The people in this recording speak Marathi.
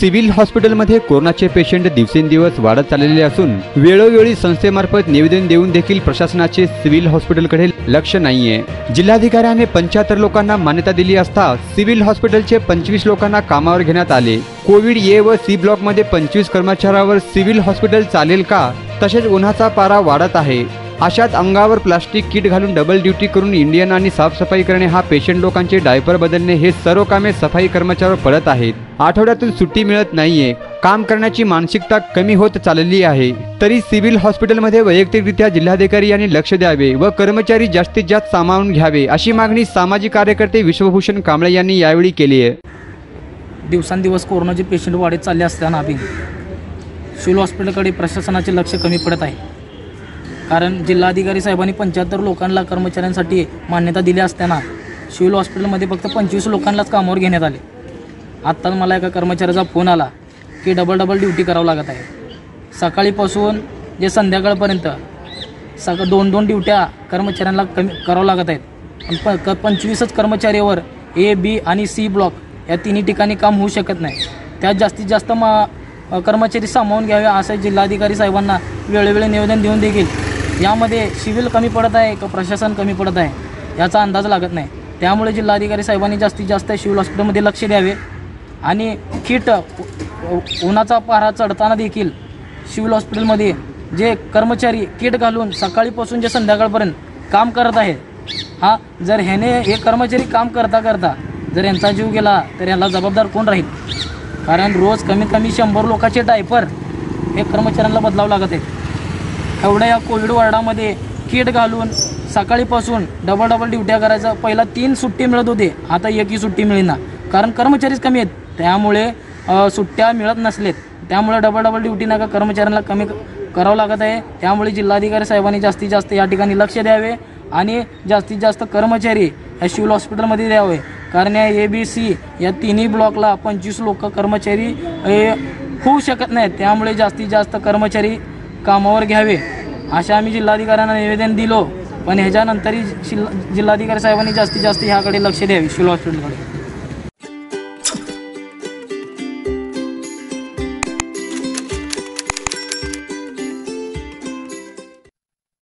सिव्हिल हॉस्पिटलमध्ये कोरोनाचे पेशंट दिवसेंदिवस वाढत चाललेले असून वेळोवेळी संस्थेमार्फत निवेदन देऊन देखील प्रशासनाचे सिव्हिल हॉस्पिटलकडे लक्ष नाहीये। जिल्हाधिकाऱ्याने 75 लोकांना मान्यता दिली असता सिव्हिल हॉस्पिटलचे 25 लोकांना कामावर घेण्यात आले। कोविड ए व सी ब्लॉक मध्ये 25 कर्मचाऱ्यावर सिव्हिल हॉस्पिटल चालेल का? तसेच उन्हाचा पारा वाढत आहे, अशात अंगावर प्लास्टिक किट घालून डबल ड्युटी करून इंडियन आणि साफसफाई करणे, हा पेशंट लोकांचे डायपर बदलणे, हे सर्व कामे सफाई कर्मचाऱ्यावर पडत आहेत। आठवड्यातून सुट्टी मिळत नाहीये, काम करण्याची मानसिकता कमी होत चालली आहे। तरी सिव्हिल हॉस्पिटलमध्ये वैयक्तिकरित्या जिल्हाधिकारी यांनी लक्ष द्यावे व कर्मचारी जास्तीत जास्त सामावून घ्यावे, अशी मागणी सामाजिक कार्यकर्ते विश्वभूषण कांबळे यांनी यावेळी केली आहे। दिवसांदिवस कोरोनाचे पेशंट वाढत चालले असताना सिव्हिल हॉस्पिटलकडे प्रशासनाचे लक्ष कमी पडत आहे। कारण जिल्हाधिकारी साहेबांनी 75 लोकांना कर्मचाऱ्यांसाठी मान्यता दिली असताना सिव्हिल हॉस्पिटलमध्ये फक्त 25 लोकांनाच कामावर घेण्यात आले। आत्ता मला एका कर्मचाऱ्याचा फोन आला की डबल ड्युटी करावं लागत आहे। सकाळीपासून जे संध्याकाळपर्यंत 2 ड्युट्या कर्मचाऱ्यांना कमी करावं लागत आहेत। 25 कर्मचाऱ्यावर ए, बी आणि सी ब्लॉक या तिन्ही ठिकाणी काम होऊ शकत नाही। त्यात जास्तीत जास्त कर्मचारी सामावून घ्यावे असं जिल्हाधिकारी साहेबांना वेळोवेळी निवेदन देऊन देखील यामध्ये सिव्हिल कमी पडत आहे का प्रशासन कमी पडत आहे याचा अंदाज लागत नाही। त्यामुळे जिल्हाधिकारी साहेबांनी जास्तीत जास्त सिव्हिल हॉस्पिटलमध्ये लक्ष द्यावे आणि किट उन्हाचा पारा चढताना देखील सिव्हिल हॉस्पिटलमध्ये जे कर्मचारी किट घालून सकाळीपासून जे संध्याकाळपर्यंत काम करत आहेत, जर हे कर्मचारी काम करता करता जर यांचा जीव गेला तर याला जबाबदार कोण राहील? कारण रोज कमीत कमी 100 लोकांचे डायपर हे कर्मचाऱ्यांना बदलावं लागत आहे। एवढ्या या कोविड वॉर्डामध्ये किट घालून सकाळीपासून डबल ड्युट्या करायचं। पहिला 3 सुट्टी मिळत होते, आता 1ही सुट्टी मिळेना, कारण कर्मचारीच कमी आहेत। त्यामुळे सुट्ट्या मिळत नसलेत, त्यामुळे डबल ड्युटी नका कर्मचाऱ्यांना कमी करावं लागत आहे। त्यामुळे जिल्हाधिकारी साहेबांनी जास्तीत जास्त या ठिकाणी लक्ष द्यावे आणि जास्तीत जास्त कर्मचारी या सिव्हिल हॉस्पिटलमध्ये द्यावे। कारण या ए, बी, सी या तिन्ही ब्लॉकला 25 लोक कर्मचारी होऊ शकत नाहीत। त्यामुळे जास्तीत जास्त कर्मचारी कामावर घ्यावे असे आम्ही जिल्हाधिकाऱ्यांना निवेदन दिलो, पण ह्याच्यानंतरही जिल्हाधिकारी साहेबांनी जास्तीत जास्त ह्याकडे लक्ष द्यावे सिव्हिल हॉस्पिटलकडे।